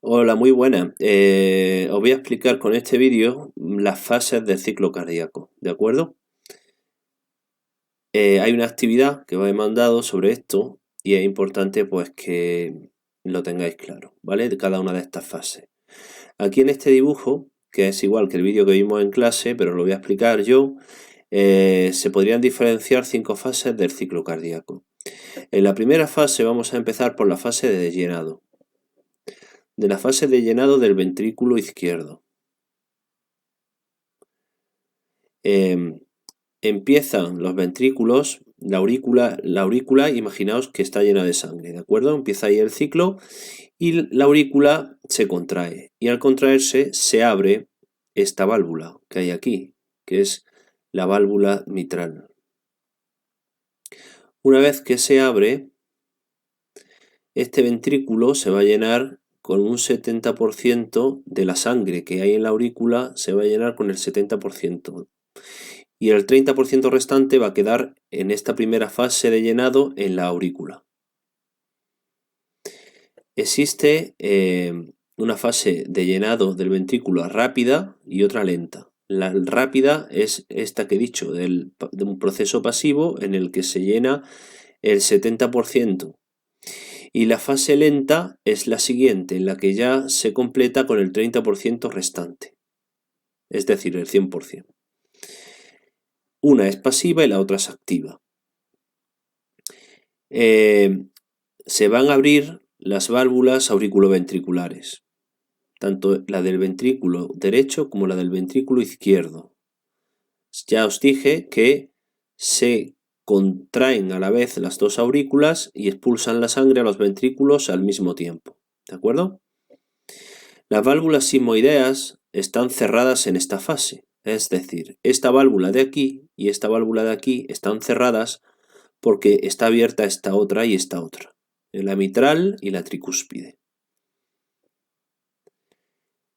Hola, muy buena. Os voy a explicar con este vídeo las fases del ciclo cardíaco, ¿de acuerdo? Hay una actividad que os he mandado sobre esto y es importante pues que lo tengáis claro, ¿vale? De cada una de estas fases. Aquí en este dibujo, que es igual que el vídeo que vimos en clase, pero lo voy a explicar yo, se podrían diferenciar 5 fases del ciclo cardíaco. En la primera fase vamos a empezar por la fase de llenado. De la fase de llenado del ventrículo izquierdo. Empiezan los ventrículos, la aurícula, imaginaos que está llena de sangre, ¿de acuerdo? Empieza ahí el ciclo y la aurícula se contrae y al contraerse se abre esta válvula que hay aquí, que es la válvula mitral. Una vez que se abre, este ventrículo se va a llenar con un 70% de la sangre que hay en la aurícula, se va a llenar con el 70%. Y el 30% restante va a quedar en esta primera fase de llenado en la aurícula. Existe una fase de llenado del ventrículo rápida y otra lenta. La rápida es esta que he dicho, de un proceso pasivo en el que se llena el 70%. Y la fase lenta es la siguiente, en la que ya se completa con el 30% restante, es decir, el 100%. Una es pasiva y la otra es activa. Se van a abrir las válvulas auriculoventriculares, tanto la del ventrículo derecho como la del ventrículo izquierdo. Ya os dije que se contraen a la vez las dos aurículas y expulsan la sangre a los ventrículos al mismo tiempo, ¿de acuerdo? Las válvulas sigmoideas están cerradas en esta fase, es decir, esta válvula de aquí y esta válvula de aquí están cerradas porque está abierta esta otra y esta otra, la mitral y la tricúspide.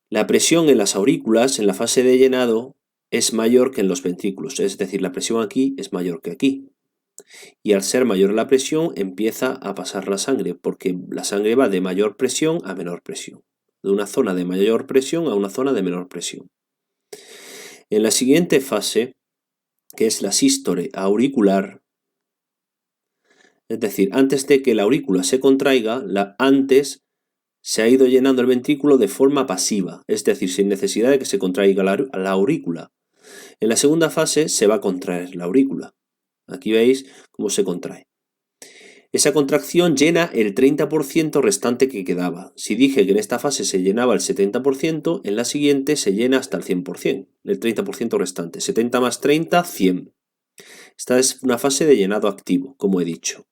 La presión en las aurículas en la fase de llenado es mayor que en los ventrículos, es decir, la presión aquí es mayor que aquí. Y al ser mayor la presión empieza a pasar la sangre, porque la sangre va de mayor presión a menor presión, de una zona de mayor presión a una zona de menor presión. En la siguiente fase, que es la sístole auricular, es decir, antes de que la aurícula se contraiga, antes se ha ido llenando el ventrículo de forma pasiva, es decir, sin necesidad de que se contraiga la aurícula. En la segunda fase se va a contraer la aurícula. Aquí veis cómo se contrae. Esa contracción llena el 30% restante que quedaba. Si dije que en esta fase se llenaba el 70%, en la siguiente se llena hasta el 100%, el 30% restante. 70 más 30, 100. Esta es una fase de llenado activo, como he dicho.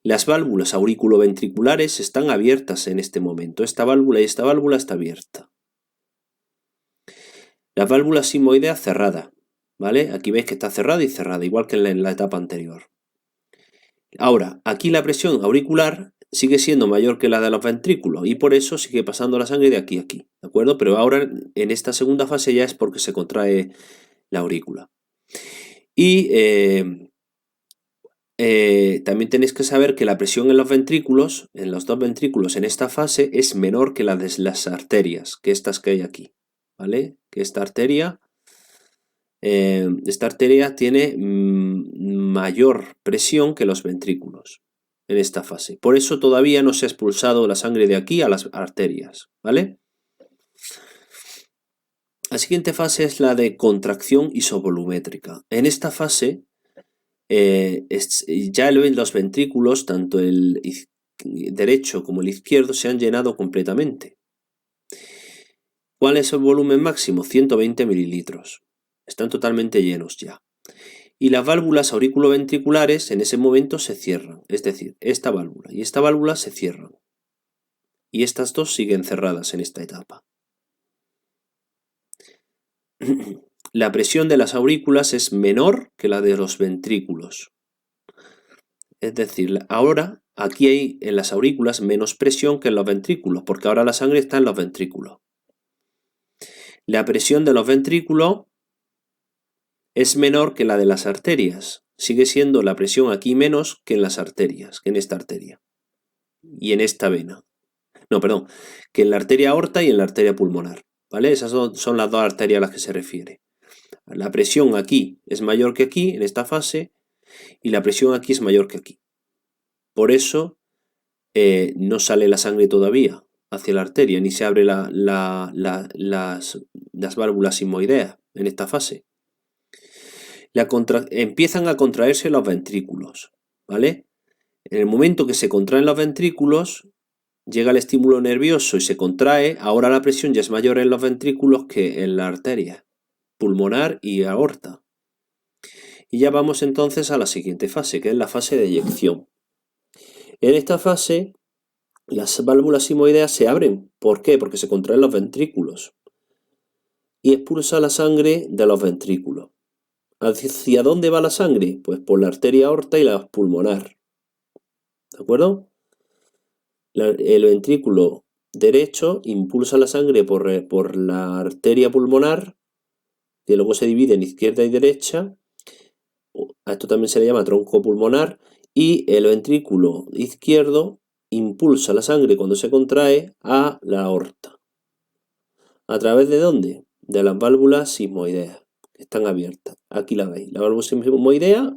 Las válvulas auriculoventriculares están abiertas en este momento. Esta válvula y esta válvula está abierta. La válvula sigmoidea cerrada, ¿vale? Aquí veis que está cerrada y cerrada, igual que en la etapa anterior. Ahora, aquí la presión auricular sigue siendo mayor que la de los ventrículos y por eso sigue pasando la sangre de aquí a aquí, ¿de acuerdo? Pero ahora en esta segunda fase ya es porque se contrae la aurícula. Y también tenéis que saber que la presión en los ventrículos, en los dos ventrículos en esta fase, es menor que la de las arterias, que estas que hay aquí, ¿vale? Que esta arteria tiene mayor presión que los ventrículos en esta fase. Por eso todavía no se ha expulsado la sangre de aquí a las arterias, ¿vale? La siguiente fase es la de contracción isovolumétrica. En esta fase ya los ventrículos, tanto el derecho como el izquierdo, se han llenado completamente. ¿Cuál es el volumen máximo? 120 mililitros. Están totalmente llenos ya. Y las válvulas auriculoventriculares en ese momento se cierran, es decir, esta válvula y esta válvula se cierran. Y estas dos siguen cerradas en esta etapa. La presión de las aurículas es menor que la de los ventrículos. Es decir, ahora aquí hay en las aurículas menos presión que en los ventrículos, porque ahora la sangre está en los ventrículos. La presión de los ventrículos es menor que la de las arterias. Sigue siendo la presión aquí menos que en las arterias, que en esta arteria y en esta vena. No, perdón, que en la arteria aorta y en la arteria pulmonar, ¿vale? Esas son las dos arterias a las que se refiere. La presión aquí es mayor que aquí, en esta fase, y la presión aquí es mayor que aquí. Por eso no sale la sangre todavía hacia la arteria, ni se abre las válvulas sigmoideas en esta fase. Empiezan a contraerse los ventrículos, ¿vale? En el momento que se contraen los ventrículos, llega el estímulo nervioso y se contrae, ahora la presión ya es mayor en los ventrículos que en la arteria pulmonar y aorta. Y ya vamos entonces a la siguiente fase, que es la fase de eyección. En esta fase, las válvulas sigmoideas se abren. ¿Por qué? Porque se contraen los ventrículos y expulsa la sangre de los ventrículos. ¿Hacia dónde va la sangre? Pues por la arteria aorta y la pulmonar. ¿De acuerdo? El ventrículo derecho impulsa la sangre por la arteria pulmonar, que luego se divide en izquierda y derecha. A esto también se le llama tronco pulmonar. Y el ventrículo izquierdo impulsa la sangre cuando se contrae a la aorta. ¿A través de dónde? De las válvulas sigmoideas, que están abiertas. Aquí la veis. La válvula sigmoidea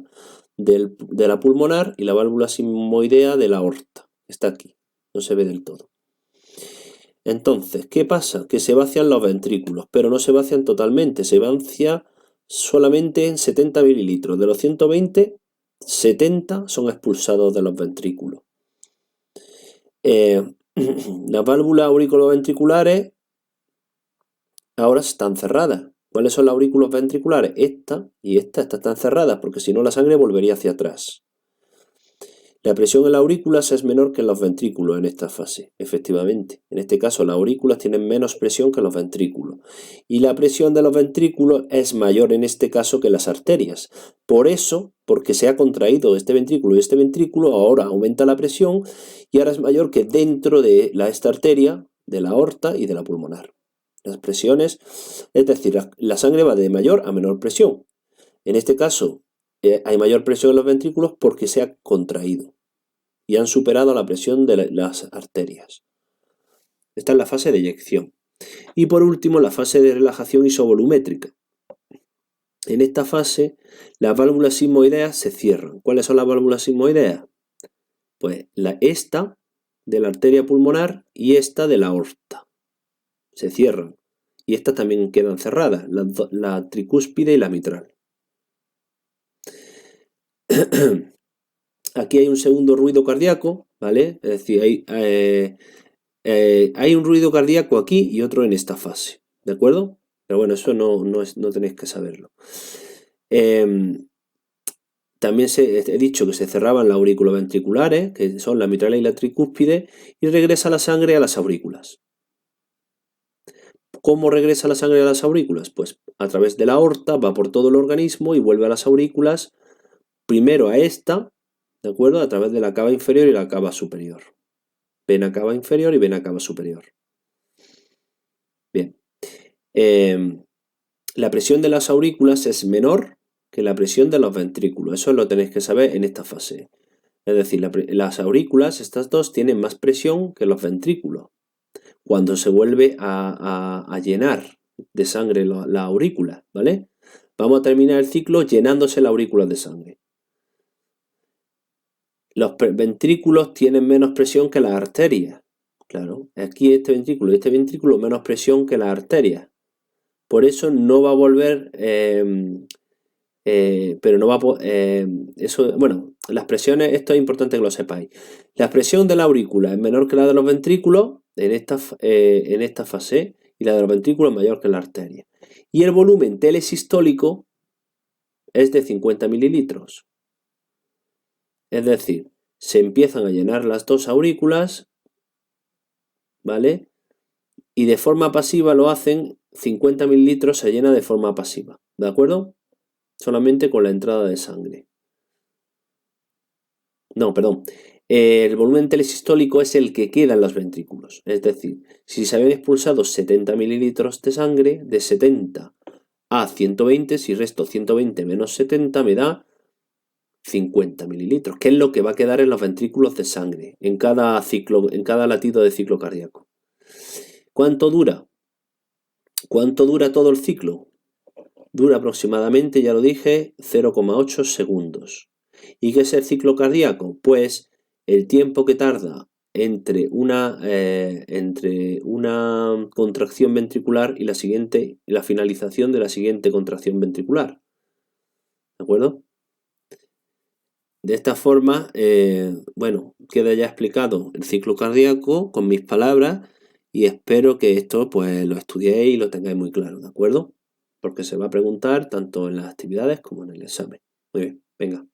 de la pulmonar y la válvula sigmoidea de la aorta. Está aquí. No se ve del todo. Entonces, ¿qué pasa? Que se vacian los ventrículos, pero no se vacian totalmente. Se vacia solamente en 70 mililitros. De los 120, 70 son expulsados de los ventrículos. Las válvulas auriculoventriculares ahora están cerradas. ¿Cuáles son las aurículas ventriculares? Esta y esta están cerradas, porque si no la sangre volvería hacia atrás. La presión en las aurículas es menor que en los ventrículos en esta fase, efectivamente. En este caso las aurículas tienen menos presión que los ventrículos. Y la presión de los ventrículos es mayor en este caso que las arterias. Por eso, porque se ha contraído este ventrículo y este ventrículo, ahora aumenta la presión y ahora es mayor que dentro de esta arteria, de la aorta y de la pulmonar. Las presiones, es decir, la sangre va de mayor a menor presión. En este caso, hay mayor presión en los ventrículos porque se ha contraído y han superado la presión de las arterias. Esta es la fase de eyección. Y por último, la fase de relajación isovolumétrica. En esta fase, las válvulas sigmoideas se cierran. ¿Cuáles son las válvulas sigmoideas? Pues esta de la arteria pulmonar y esta de la aorta. Se cierran. Y estas también quedan cerradas, la tricúspide y la mitral. Aquí hay un segundo ruido cardíaco, ¿vale? Es decir, hay un ruido cardíaco aquí y otro en esta fase, ¿de acuerdo? Pero bueno, eso no tenéis que saberlo. También he dicho que se cerraban las auriculoventriculares, que son la mitral y la tricúspide, y regresa la sangre a las aurículas. ¿Cómo regresa la sangre a las aurículas? Pues a través de la aorta, va por todo el organismo y vuelve a las aurículas, primero a esta, ¿de acuerdo? A través de la cava inferior y la cava superior. Vena cava inferior y vena cava superior. Bien. La presión de las aurículas es menor que la presión de los ventrículos. Eso lo tenéis que saber en esta fase. Es decir, las aurículas, estas dos, tienen más presión que los ventrículos. Cuando se vuelve a llenar de sangre la aurícula, ¿vale? Vamos a terminar el ciclo llenándose la aurícula de sangre. Los ventrículos tienen menos presión que las arterias. Claro, aquí este ventrículo y este ventrículo menos presión que las arterias. Por eso no va a volver, pero no va a eso, bueno, las presiones, esto es importante que lo sepáis. La presión de la aurícula es menor que la de los ventrículos en esta fase y la de los ventrículos es mayor que la arteria. Y el volumen telesistólico es de 50 mililitros. Es decir, se empiezan a llenar las dos aurículas, ¿vale? Y de forma pasiva lo hacen, 50 mililitros se llena de forma pasiva, ¿de acuerdo? Solamente con la entrada de sangre. No, perdón. El volumen telesistólico es el que queda en los ventrículos. Es decir, si se habían expulsado 70 mililitros de sangre, de 70 a 120, si resto 120 menos 70 me da 50 mililitros, que es lo que va a quedar en los ventrículos de sangre, en cada ciclo, en cada latido de ciclo cardíaco. ¿Cuánto dura? ¿Cuánto dura todo el ciclo? Dura aproximadamente, ya lo dije, 0,8 segundos. ¿Y qué es el ciclo cardíaco? Pues el tiempo que tarda entre una contracción ventricular y la finalización de la siguiente contracción ventricular. ¿De acuerdo? De esta forma, bueno, queda ya explicado el ciclo cardíaco con mis palabras y espero que esto pues lo estudiéis y lo tengáis muy claro, ¿de acuerdo? Porque se va a preguntar tanto en las actividades como en el examen. Muy bien, venga.